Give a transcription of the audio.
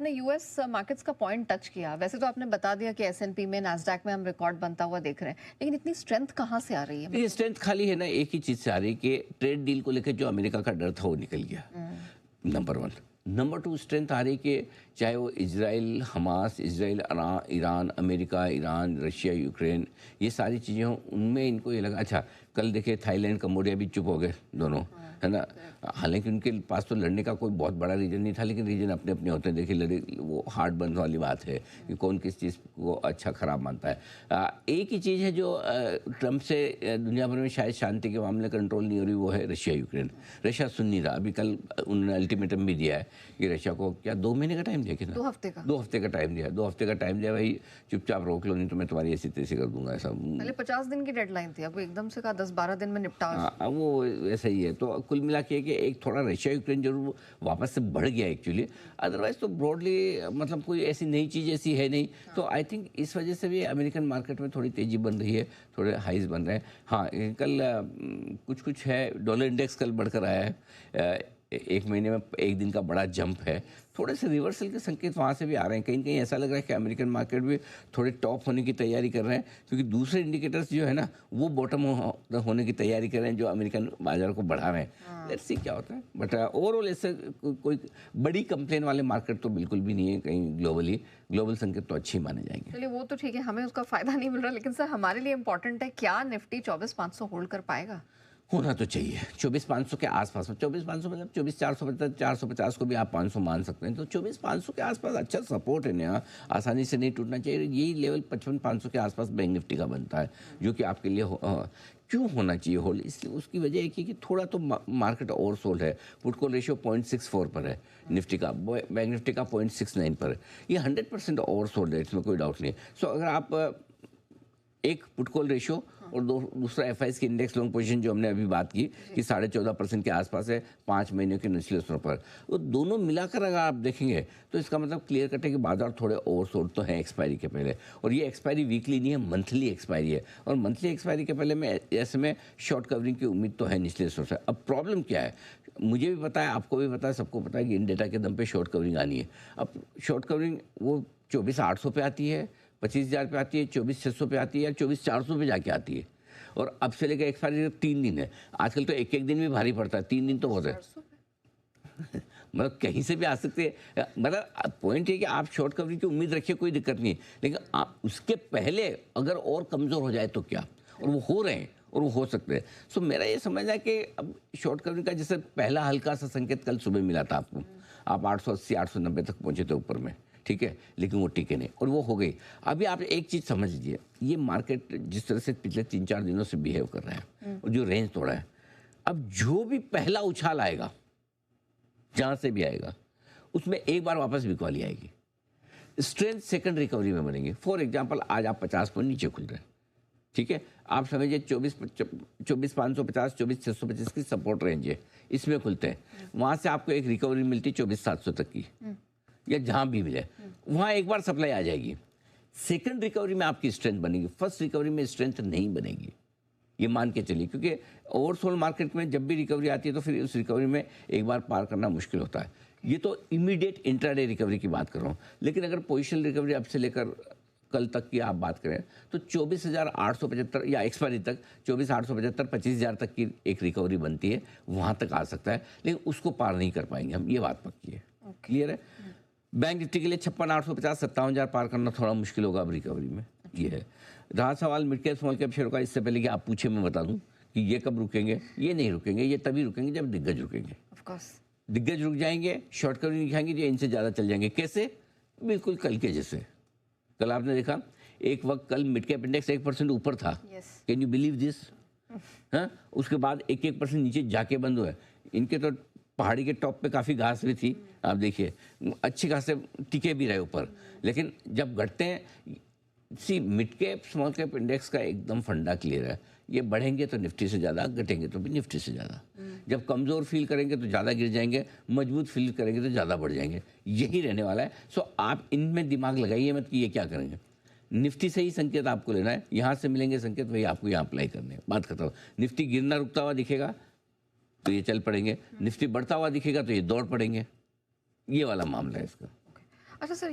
आपने US markets का point touch किया। वैसे तो आपने बता दिया कि एसएनपी में, नैस्डैक में हम रिकॉर्ड बनता हुआ देख रहे हैं, लेकिन इतनी स्ट्रेंथ कहाँ से आ रही है? ये स्ट्रेंथ खाली है ना, एक ही चीज से आ रही है कि ट्रेड डील को लेकर जो अमेरिका का डर था वो निकल गया, number one. Number two, strength आ रही कि चाहे वो Israel Hamas, Israel Iran, America Iran, Russia Ukraine, ये सारी चीज़ें हों, उनमें इनको ये लगा। अच्छा, कल देखे थाईलैंड कंबोडिया भी चुप हो गए दोनों, है ना। हालांकि उनके पास तो लड़ने का कोई बहुत बड़ा रीजन नहीं था, लेकिन रीजन अपने अपने होते हैं। देखिए लड़े, वो हार्ट बंद वाली बात है कि कौन किस चीज़ को अच्छा खराब मानता है। एक ही चीज़ है जो ट्रंप से दुनिया भर में शायद शांति के मामले कंट्रोल नहीं हो रही, वो है रशिया यूक्रेन। रशिया सुन नहीं रहा। अभी कल उन्होंने अल्टीमेटम भी दिया है कि रशिया को क्या 2 महीने का टाइम दिया, कितना 2 हफ्ते का 2 हफ्ते का टाइम दिया, 2 हफ्ते का टाइम दिया। भाई चुपचाप रोक लो, नहीं तो मैं तुम्हारी ऐसी तैसी कर दूंगा। ऐसा पहले 50 दिन की डेडलाइन थी, अब एकदम से कहा 10-12 दिन में निपटा। हाँ, वो ऐसा ही है। तो कुल मिला के कि एक थोड़ा रशिया यूक्रेन जरूर वापस से बढ़ गया एक्चुअली, अदरवाइज तो ब्रॉडली मतलब कोई ऐसी नई चीज़ ऐसी है नहीं। तो आई थिंक इस वजह से भी अमेरिकन मार्केट में थोड़ी तेज़ी बन रही है, थोड़े हाइज बन रहे हैं। हाँ, कल कुछ है, डॉलर इंडेक्स कल बढ़कर आया है, एक महीने में एक दिन का बड़ा जंप है। थोड़े से रिवर्सल के संकेत वहाँ से भी आ रहे हैं। कहीं कहीं ऐसा लग रहा है कि अमेरिकन मार्केट भी थोड़े टॉप होने की तैयारी कर रहे हैं, क्योंकि दूसरे इंडिकेटर्स जो है ना वो बॉटम होने की तैयारी कर रहे हैं, जो अमेरिकन बाजार को बढ़ा रहे हैं। लेट्स सी क्या होता है। बट ओवरऑल ऐसे कोई बड़ी कंप्लेन वाले मार्केट तो बिल्कुल भी नहीं है कहीं ग्लोबली। ग्लोबल संकेत तो अच्छे ही माने जाएंगे। चलिए वो तो ठीक है, हमें उसका फायदा नहीं मिल रहा, लेकिन सर हमारे लिए इंपॉर्टेंट है, क्या निफ्टी 24,500 होल्ड कर पाएगा? होना तो चाहिए 24,500 के आसपास। 24,500 मतलब 24,450, 450 को भी आप 500 मान सकते हैं। तो 24,500 के आसपास अच्छा सपोर्ट है ना, आसानी से नहीं टूटना चाहिए। यही लेवल 55,500 के आसपास बैंक निफ्टी का बनता है, जो कि आपके लिए क्यों होना चाहिए होल्ड। इसलिए उसकी वजह है कि थोड़ा तो मार्केट ओवर सोल्ड है। पुट कॉल रेशियो 0.64 पर है निफ्टी का, बैंक निफ्टी का 0.69 पर है। ये 100% ओवर सोल्ड है, इसमें कोई डाउट नहीं। सो अगर आप एक पुट कॉल रेशियो और दूसरा एफआईएस की इंडेक्स लॉन्ग पोजीशन जो हमने अभी बात की कि 14.5% के आसपास है 5 महीने के निचले स्तरों पर, वो दोनों मिलाकर अगर आप देखेंगे तो इसका मतलब क्लियर कट है कि बाजार थोड़े ओवरसोल्ड तो हैं एक्सपायरी के पहले। और ये एक्सपायरी वीकली नहीं है, मंथली एक्सपायरी है। और मंथली एक्सपायरी के पहले में ऐसे में शॉर्ट कवरिंग की उम्मीद तो है निचले स्तरों से। अब प्रॉब्लम क्या है, मुझे भी पता है, आपको भी पता है, सबको पता है कि इन डेटा के दम पे शॉर्ट कवरिंग आनी है। अब शॉर्ट कवरिंग वो 24,800 पे आती है, 25,000 पे आती है, 24,600 पे आती है, या 24,400 पे जाके आती है। और अब से लेकर एक्सपायरी तक 3 दिन है। आजकल तो एक दिन भी भारी पड़ता है, 3 दिन तो बहुत है। मतलब कहीं से भी आ सकते हैं। मतलब पॉइंट है कि आप शॉर्ट कवरिंग की उम्मीद रखिए, कोई दिक्कत नहीं है, लेकिन आप उसके पहले अगर और कमज़ोर हो जाए तो क्या, और वो हो रहे हैं और वो हो सकते हैं। सो मेरा ये समझना है कि अब शॉर्ट कवरिंग का जैसे पहला हल्का सा संकेत कल सुबह मिला था आपको, आप 880 890 तक पहुंचे थे ऊपर में, ठीक है, लेकिन वो टिके नहीं और वो हो गई। अभी आप एक चीज़ समझ लीजिए, ये मार्केट जिस तरह से पिछले 3-4 दिनों से बिहेव कर रहा है और जो रेंज तोड़ा है, अब जो भी पहला उछाल आएगा जहाँ से भी आएगा उसमें एक बार वापस बिकवाली आएगी। स्ट्रेंथ सेकंड रिकवरी में बनेंगे। फॉर एग्जांपल आज आप 50 पॉइंट नीचे खुल रहे हैं, ठीक है, आप समझिए 24,550 24,625 की सपोर्ट रेंज है, इसमें खुलते हैं। वहाँ से आपको एक रिकवरी मिलती 24,700 तक की, या जहां भी मिले वहां एक बार सप्लाई आ जाएगी। सेकंड रिकवरी में आपकी स्ट्रेंथ बनेगी, फर्स्ट रिकवरी में स्ट्रेंथ नहीं बनेगी, ये मान के चलिए। क्योंकि ओवरसोल्ड मार्केट में जब भी रिकवरी आती है तो फिर उस रिकवरी में एक बार पार करना मुश्किल होता है। ये तो इमीडिएट इंट्राडे रिकवरी की बात कर रहा हूँ, लेकिन अगर पोजिशनल रिकवरी अब से लेकर कल तक की आप बात करें तो 24,875 या एक्सपायरी तक 24,875 25,000 तक की एक रिकवरी बनती है, वहां तक आ सकता है, लेकिन उसको पार नहीं कर पाएंगे हम, ये बात पक्की है। क्लियर है। बैंक निफ्टी के लिए 56,850 57,000 पार करना थोड़ा मुश्किल होगा अब रिकवरी में। ये है। रहा सवाल mid cap small cap share का, इससे पहले कि आप पूछे मैं बता दूं कि ये कब रुकेंगे। ये नहीं रुकेंगे, ये तभी रुकेंगे जब दिग्गज रुकेंगे। ऑफ कोर्स दिग्गज रुक जाएंगे, शॉर्ट कवरिंग दिखाएंगे जो इनसे ज़्यादा चल जाएंगे। कैसे? बिल्कुल कल के जैसे। कल आपने देखा एक वक्त कल मिड कैप इंडेक्स 1% ऊपर था। Can you believe this? हाँ, उसके बाद 1% नीचे जाके बंद हुआ। इनके तो पहाड़ी के टॉप पे काफ़ी घास भी थी, आप देखिए अच्छी खासे टिके भी रहे ऊपर, लेकिन जब घटते हैं, see mid cap small cap index का एकदम फंडा क्लियर है, ये बढ़ेंगे तो निफ्टी से ज़्यादा, घटेंगे तो भी निफ्टी से ज़्यादा। जब कमज़ोर फील करेंगे तो ज़्यादा गिर जाएंगे, मजबूत फील करेंगे तो ज़्यादा बढ़ जाएंगे, यही रहने वाला है। सो आप इनमें दिमाग लगाइए मत कि ये क्या करेंगे। निफ्टी से ही संकेत आपको लेना है, यहाँ से मिलेंगे संकेत वही आपको यहाँ अप्लाई करने हैं, बात खत्म। निफ्टी गिरना रुकता हुआ दिखेगा तो ये चल पड़ेंगे, निफ्टी बढ़ता हुआ दिखेगा तो ये दौड़ पड़ेंगे, ये वाला मामला है इसका। अच्छा सर